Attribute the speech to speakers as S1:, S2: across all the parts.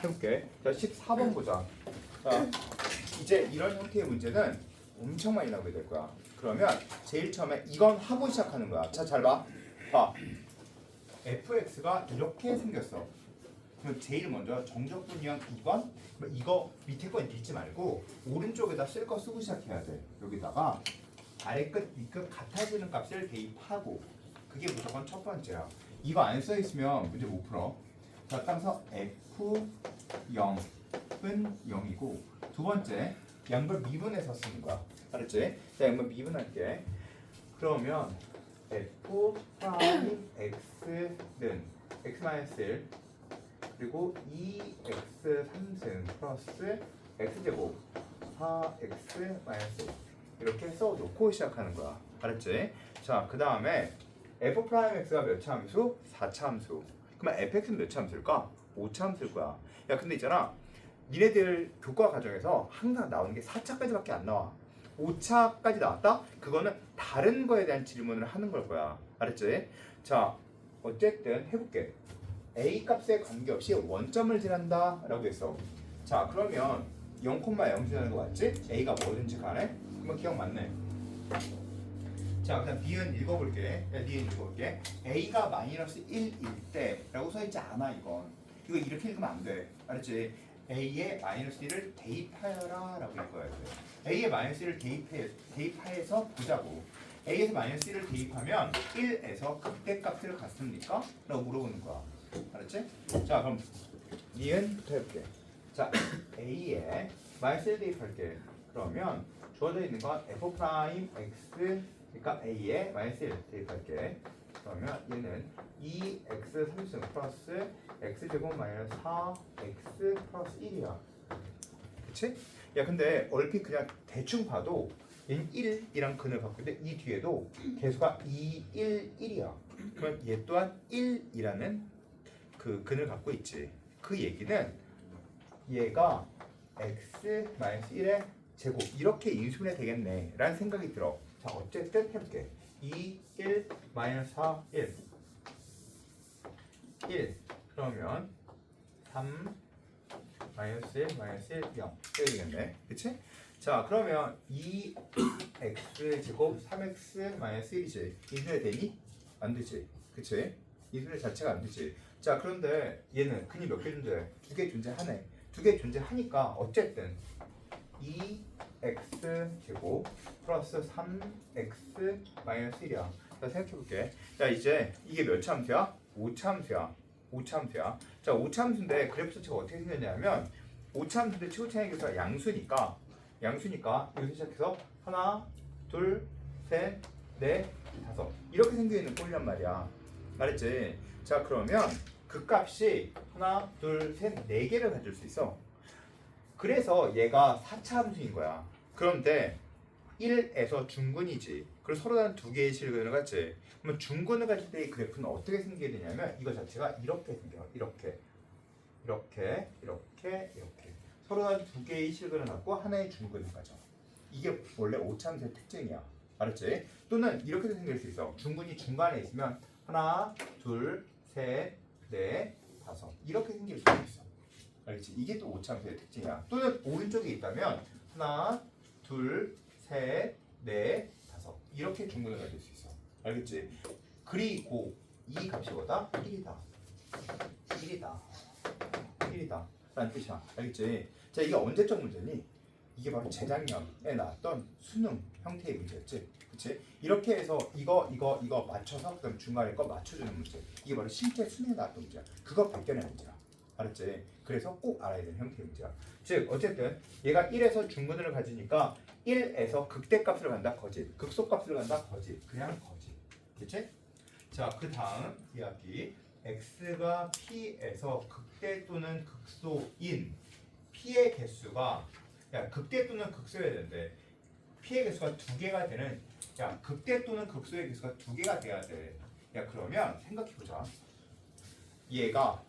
S1: 해볼게. 자, 14번 보자. 자, 이제 이런 형태의 문제는 엄청 많이 나오게 될 거야. 그러면 제일 처음에 이건 하고 시작하는 거야. 자, 잘 봐. 봐. fx가 이렇게 생겼어. 그럼 제일 먼저 정적분량 2번 이거 밑에 건 읽지 말고 오른쪽에다 쓸 거 쓰고 시작해야 돼. 여기다가 아래 끝, 위 끝 같아지는 값을 대입하고 그게 무조건 첫 번째야. 이거 안 써 있으면 문제 못 풀어. 자, 따라서 f 0은 0이고 두 번째 양변 미분해서 쓰는 거야. 알았지? 자, 양변 미분할게. 그러면 f 프라임 x는 x-1 그리고 2x 3승 플러스 x제곱 4x-1 이렇게 써놓고 시작하는 거야. 알았지? 자, 그 다음에 f 프라임 x가 몇 차 함수? 4차 함수. 그러면 fx는 몇 차 함수일까? 5차 함수일 거야. 야, 근데 있잖아. 니네들 교과 과정에서 항상 나오는 게 4차까지밖에 안 나와. 5차까지 나왔다? 그거는 다른 거에 대한 질문을 하는 걸 거야. 알았지? 자, 어쨌든 해볼게. a 값에 관계없이 원점을 지난다 라고 했어. 자, 그러면 0,0 지나는 거 맞지? a가 뭐든지 간에? 그러면 기억 맞네. 자, 그다음 b는 읽어볼게. b는 읽어볼게. a가 마이너스 1일 때 라고 써있지 않아. 이거 이렇게 읽으면 안 돼. 알았지? a에 마이너스 1을 대입하여라 라고 읽어야 돼. a에 마이너스 1을 대입하여서 보자고. a에서 마이너스 1을 대입하면 1에서 극대값을 갖습니까? 라고 물어보는 거야. 알았지? 자, 그럼 니은부터 해볼게. 자, a에 마이너스 1 대입할게. 그러면 주어져 있는 건 f 프라임 x 그러니까 a에 마이너스 1 대입할게. 그러면 얘는 2x 3승 플러스 x제곱 마이너스 4x 플러스 1이야. 그치? 야, 근데 얼핏 그냥 대충 봐도 얘는 1이랑 근을 갖고 있는데 이 뒤에도 개수가 2, 1, 1이야. 그러면 얘 또한 1이라는 그 근을 갖고 있지. 그 얘기는 얘가 x-1의 제곱 이렇게 인수분해 되겠네 라는 생각이 들어. 자, 어쨌든 해볼게. 2, 1, 마이너스 4, 1 1 그러면 3 마이너스 1, 마이너스 1, 0 이렇게 되겠네. 그치? 자, 그러면 2x 제곱 3x 마이너스 1이지. 인수분해 되니? 안 되지. 그치? 인수분해 자체가 안 되지. 자, 그런데 얘는 근이 몇 개 존재해? 2개 존재하네. 2개 존재하니까 어쨌든 2x 제곱 플러스 3x 마이너스 1이야. 자, 생각해볼게. 자, 이제 이게 몇 차 함수야? 5차 함수야. 5차 함수야. 자, 5차 함수인데 그래프 자체가 어떻게 생겼냐면 5차 함수인데 최고차의 계수가 양수니까 여기서 시작해서 하나, 둘, 셋, 넷, 다섯 이렇게 생겨있는 꼴이란 말이야. 알았지? 자, 그러면 그 값이 하나, 둘, 셋, 네 개를 가질 수 있어. 그래서 얘가 4차 함수인 거야. 그런데 1에서 중근이지. 그리고 서로 다른 두 개의 실근을 갖지. 그러면 중근을 가질 때 이 그래프는 어떻게 생기게 되냐면 이거 자체가 이렇게 생겨. 이렇게. 서로 다른 두 개의 실근을 갖고 하나의 중근을 가져. 이게 원래 5차 함수의 특징이야. 알았지? 또는 이렇게도 생길 수 있어. 중근이 중간에 있으면 하나, 둘, 셋, 넷, 다섯 이렇게 생길 수 있어. 알겠지? 이게 또 5차 함수의 특징이야. 또는 오른쪽에 있다면 하나, 둘, 셋, 넷, 다섯 이렇게 중근을 가질 수 있어. 알겠지? 그리고 이 값이 뭐다? 1이다 라는 뜻이야. 알겠지? 자, 이게 언제적 문제니? 이게 바로 재작년에 나왔던 수능 형태의 문제였지. 그치? 이렇게 해서 이거 맞춰서 그다음 중간에 거 맞춰주는 문제. 이게 바로 실제 수능에 나왔던 문제야. 그거 발견의 문제야. 알았지? 그래서 꼭 알아야 되는 형태의 문제야. 즉 어쨌든 얘가 1에서 중근을 가지니까 1에서 극대값을 간다 거짓, 극소값을 간다 거짓, 그냥 거짓. 그치? 자, 그 다음 이야기 x가 p에서 극대 또는 극소인 p의 개수가 극대 또는 극소여야 되는데 p의 개수가 2개가 되는 극대 또는 극소의 개수가 2개가 돼야 돼. 그러면 생각해보자. 얘가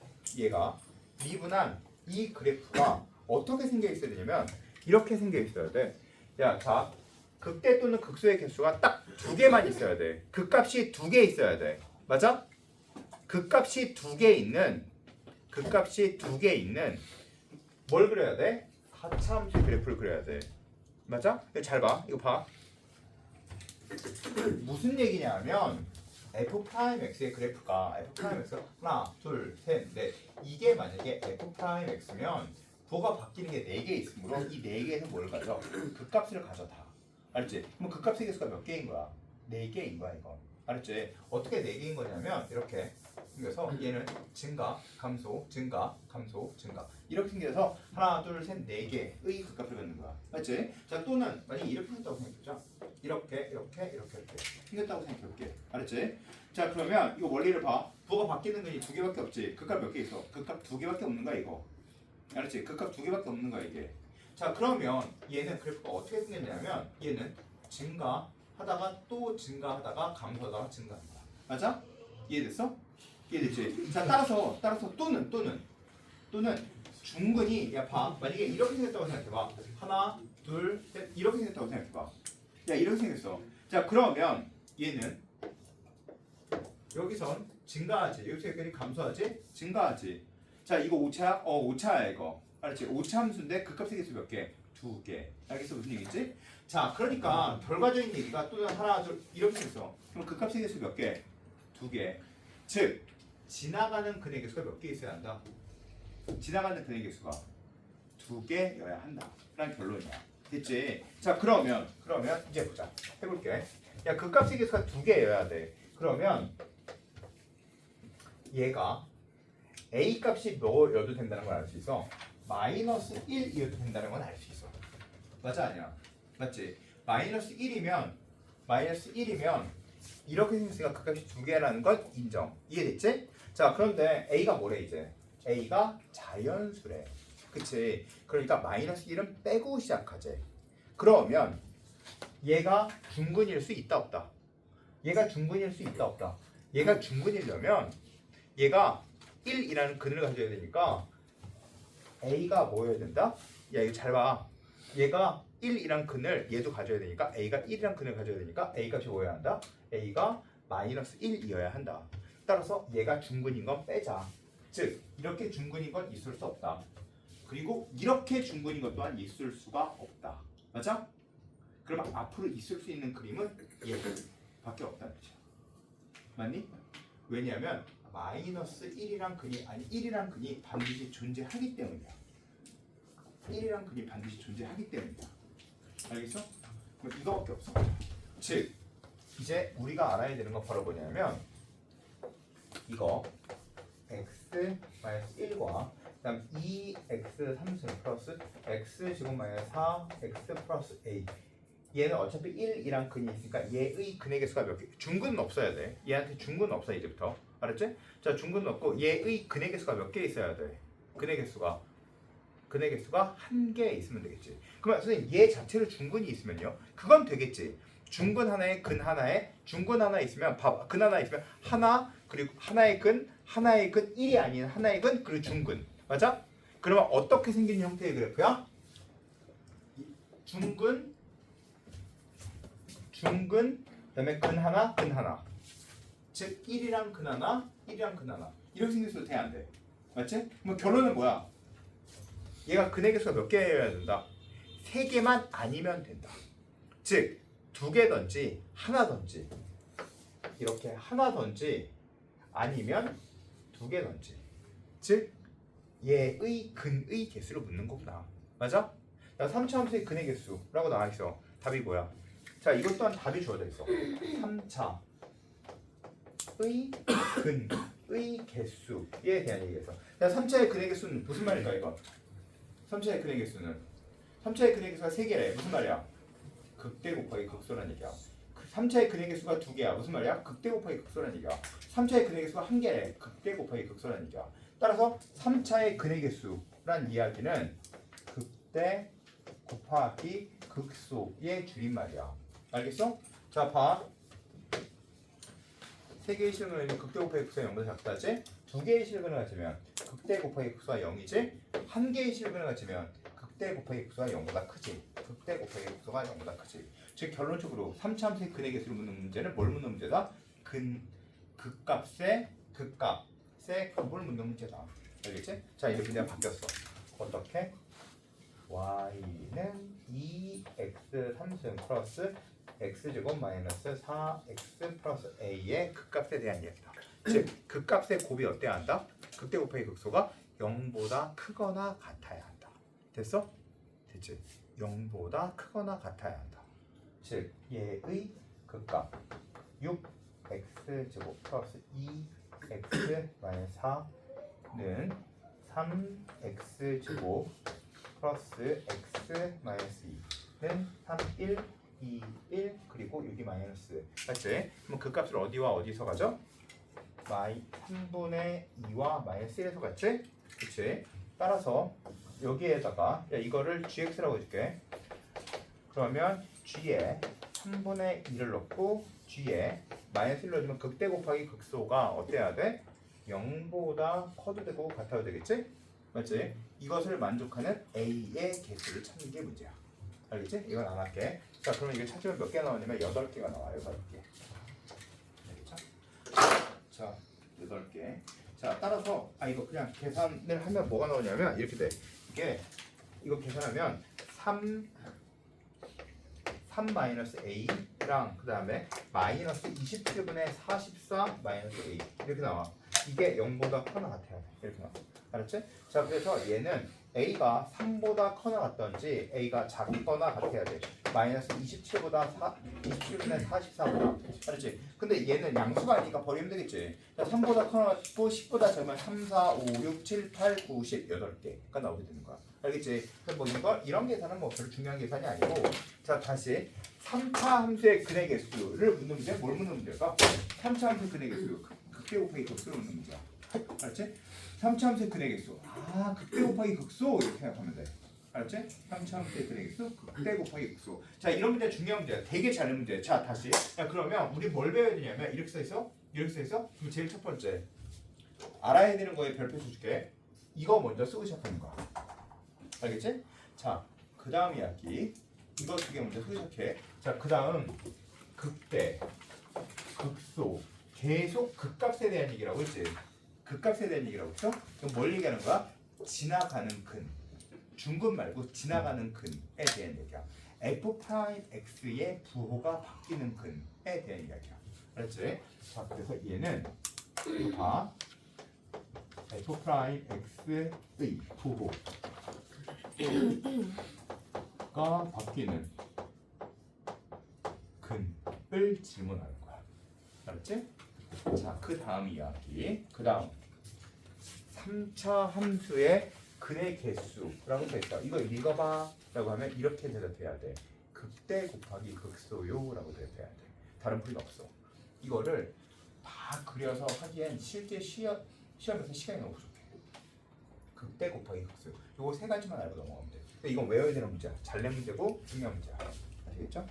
S1: 미분한 이 그래프가 어떻게 생겨 있어야 되냐면 이렇게 생겨 있어야 돼. 자, 극대 또는 극소의 개수가 딱 2개만 있어야 돼. 그 값이 2개 있어야 돼. 맞아? 그 값이 2개 있는 극값이 두 개 있는 뭘 그려야 돼? 4차함수의 그래프를 그려야 돼. 맞아? 잘 봐. 이거 봐. 무슨 얘기냐면 f'x의 그래프가 f'x가 하나, 둘, 셋, 넷 이게 만약에 f'x면 부호가 바뀌는 게 4개 있으므로 이 4개에서 뭘 가져? 극값을 가져다. 알았지? 그럼 극값의 개수가 몇 개인 거야? 4개인 거야 이거. 알았지? 어떻게 4개인 거냐면 이렇게 생겨서 얘는 증가, 감소, 증가, 감소, 증가 이렇게 생겨서 하나, 둘, 셋, 4개의 극값을 갖는 거야. 맞지? 자 또는 만약에 이렇게 생겼다고 생각해보자. 이렇게 생겼다고 생각해볼게. 알았지? 자 그러면 이거 원리를 봐. 부호가 바뀌는 근이 2개밖에 없지. 극값 몇 개 있어? 극값 2개밖에 없는 거야 이거. 알았지? 극값 2개밖에 없는 거야 이게. 자 그러면 얘는 그래프가 어떻게 생겼냐면 얘는 증가하다가 또 증가하다가 감소하다가 증가한다. 맞아? 이해됐어? 이해됐지? 자 따라서 또는 중근이 야 봐. 만약에 이렇게 생겼다고 생각해봐. 하나, 둘, 셋 이렇게 생겼다고 생각해봐. 야 이렇게 생겼어. 자 그러면 얘는 여기선 증가하지. 여기서 여기까지 감소하지? 증가하지. 자 이거 5차? 5차야 이거. 알았지? 5차 함수인데 극값의 개수 몇 개? 2개. 알겠어? 무슨 얘기지? 자 그러니까 결과적인 얘기가 또는 하나, 둘 이렇게 생겼어. 그럼 극값의 개수 몇 개? 2개. 즉 지나가는 근의 개수가 몇 개 있어야 한다? 지나가는 근의 개수가 2개여야 한다. 라는 결론이야. 됐지? 자 그러면 이제 보자. 해볼게. 야 극값의 개수가 2개여야 돼. 그러면 얘가 a 값이 몇여도 된다는 걸 알 수 있어. 마이너스 1이어도 된다는 건 알 수 있어. 맞아 아니야? 맞지? 마이너스 1이면 이렇게 생겼으니까 극값이 2개라는 건 인정. 이해됐지? 자 그런데 a가 뭐래 이제? a가 자연수래. 그치? 그러니까 마이너스 1은 빼고 시작하지. 그러면 얘가 중근일 수 있다 없다? 얘가 중근일 수 있다 없다? 얘가 중근이려면 얘가 1이라는 근을 가져야 되니까 a가 뭐여야 된다? 야 이거 잘 봐. 얘가 1이란 근을 얘도 가져야 되니까 a가 1이란 근을 가져야 되니까 a 값이 뭐여야 한다? a가 마이너스 1이어야 한다. 따라서 얘가 중근인 건 빼자. 즉 이렇게 중근인 건 있을 수 없다. 그리고 이렇게 중근인 것 또한 있을 수가 없다. 맞아? 그러면 앞으로 있을 수 있는 그림은 얘밖에 없다는 뜻이야. 맞니? 왜냐하면 마이너스 1이란 근이 아니 1이란 근이 반드시 존재하기 때문이야. 1이란 근이 반드시 존재하기 때문이야. 알겠어? 그럼 이거밖에 없어. 즉 이제 우리가 알아야 되는 건 바로 뭐냐면 이거 x-1과 그다음 2x 3승 플러스 x 제곱 마이너스 4 x 플러스 a 얘는 어차피 1이란 근이 있으니까 얘의 근의 개수가 몇 개? 중근은 없어야 돼. 얘한테 중근은 없어 이제부터. 알았지? 자 중근은 없고 얘의 근의 개수가 몇 개 있어야 돼? 근의 개수가 1개 있으면 되겠지. 그러면 선생님 얘 자체로 중근이 있으면요? 그건 되겠지. 중근 하나에 근 하나에 중근 하나 있으면 근 하나 있으면 하나 그리고 하나의 근 1이 아닌 하나의 근 그리고 중근. 맞아? 그러면 어떻게 생긴 형태의 그래프야? 중근 그다음에 근 하나 즉 1이랑 근 하나 이렇게 생겼어도 돼 안 돼? 맞지? 그럼 결론은 뭐야? 얘가 근의 개수가 몇 개여야 된다? 3개만 아니면 된다. 즉 2개든지 하나든지 이렇게 하나든지 아니면 2개든지 즉 얘의 근의 개수를 묻는 거구나. 맞아? 3차 함수의 근의 개수라고 나와있어. 답이 뭐야? 자 이것 또한 답이 주어져 있어. 3차의 근의 개수에 대한 얘기에서 3차의 근의 개수는 무슨 말일까 이거? 3차의 근의 개수는 3차의 근의 개수가 3개래. 무슨 말이야? 극대 곱하기 극소란 얘기야. 3차의 근의 개수가 2개야. 무슨 말이야? 극대 곱하기 극소란 얘기야. 3차의 근의 개수가 1개래. 극대 곱하기 극소란 얘기야. 따라서 3차의 근의 개수란 이야기는 극대 곱하기 극소의 줄임말이야. 알겠어? 자 봐. 3개의 실근을 가지면 극대 곱하기 극소가 0보다 작다지? 2개의 실근을 가지면 극대 곱하기 극소가 0이지? 1개의 실근을 가지면 극대 곱하기 극소가 0보다 크지? 극대 곱하기 극소가 0보다 크지? 즉 결론적으로 3차 함수의 근의 개수를 묻는 문제는 뭘 묻는 문제다? 극값의 값을 묻는 문제다. 알겠지? 자 이렇게 그냥 바뀌었어. 어떻게? y는 2x 3승 플러스 x제곱 마이너스 4x 플러스 a의 극값에 대한 이야기다. 즉 극값의 곱이 어때야 한다? 극대 곱하기 극소가 0보다 크거나 같아야 한다. 됐어? 됐지? 0보다 크거나 같아야 한다. 즉 얘의 극값 6x제곱 플러스 2x 마이너스 4는 3x제곱 플러스 x 마이너스 2는 3, 1, 2, 1 그리고 여기 마이너스. 맞지? 그럼 그 값을 어디와 어디서 가죠? 3분의 2와 마이너스 1에서 갔지? 그치? 따라서 여기에다가 야, 이거를 gx라고 해줄게. 그러면 g에 3분의 2를 넣고 g에 마이너스 1을 넣어주면 극대 곱하기 극소가 어때야 돼? 0보다 커도 되고 같아도 되겠지? 맞지? 이것을 만족하는 a의 개수를 찾는 게 문제야. 알겠지? 이건 안 할게. 자, 그러면 이거 찾으면 몇 개 나오냐면 8개가 나와요. 8개. 알겠죠? 자, 8개. 자, 따라서 이거 그냥 계산을 하면 뭐가 나오냐면 이렇게 돼. 이거 계산하면 3 마이너스 a랑 그 다음에 마이너스 27분의 44 마이너스 a 이렇게 나와. 이게 0보다 커나 같아야 돼. 이렇게 나와. 알았지? 자, 그래서 얘는 a가 3보다 커나 같던지 a가 작거나 같아야 돼. 마이너스 27분의 44보다. 알았지? 근데 얘는 양수가 아니니까 버리면 되겠지. 자, 3보다 커나 같고 10보다 작으면 3, 4, 5, 6, 7, 8, 9, 10 8개가 나오게 되는 거야. 알겠지? 그래서 뭐 이런 계산은 뭐 별로 중요한 계산이 아니고. 자, 다시 3차 함수의 근의 개수를 묻는 문제. 뭘 묻는 문제일까? 3차 함수의 근의 개수. 극대 곱하기 극소를 묻는 문제야. 알았지? 3차 함수의 근의 개수. 극대 곱하기 극소 이렇게 생각하면 돼. 알았지? 3차 함수의 근의 개수. 극대 곱하기 극소. 자, 이런 문제 중요한 문제야. 되게 잘하는 문제야. 자, 다시. 자, 그러면 우리 뭘 배워야 되냐면 이렇게 써 있어. 이렇게 써 있어. 그럼 제일 첫 번째 알아야 되는 거에 별표 써줄게. 이거 먼저 쓰고 시작하는 거야. 알겠지? 자, 그 다음 이야기. 이거 두 개 먼저 쓰고 시작해. 자, 그 다음 극대, 극소, 계속 극값에 대한 얘기라고 했지. 극값에 대한 얘기라고 했어? 그럼 뭘 얘기하는 거야? 지나가는 근. 중근 말고 지나가는 근에 대한 얘기야. f'x의 부호가 바뀌는 근에 대한 이야기야. 알았지? 자, 그래서 얘는 이거 봐. f'x의 부호가 바뀌는 근을 질문하는 거야. 알았지? 자, 그 다음 이야기. 그 다음 3차 함수의 근의 개수라고 써있다. 이거 읽어봐 라고 하면 이렇게 대답해야 돼. 극대 곱하기 극소요 라고 대답해야 돼. 다른 풀이가 없어. 이거를 다 그려서 하기엔 실제 시험에서 시간이 너무 부족해. 극대 곱하기 극소. 요거 세 가지만 알고 넘어가면 돼. 근데 이건 외워야 되는 문제야. 잘 낸 문제고 중요한 문제야. 아시겠죠?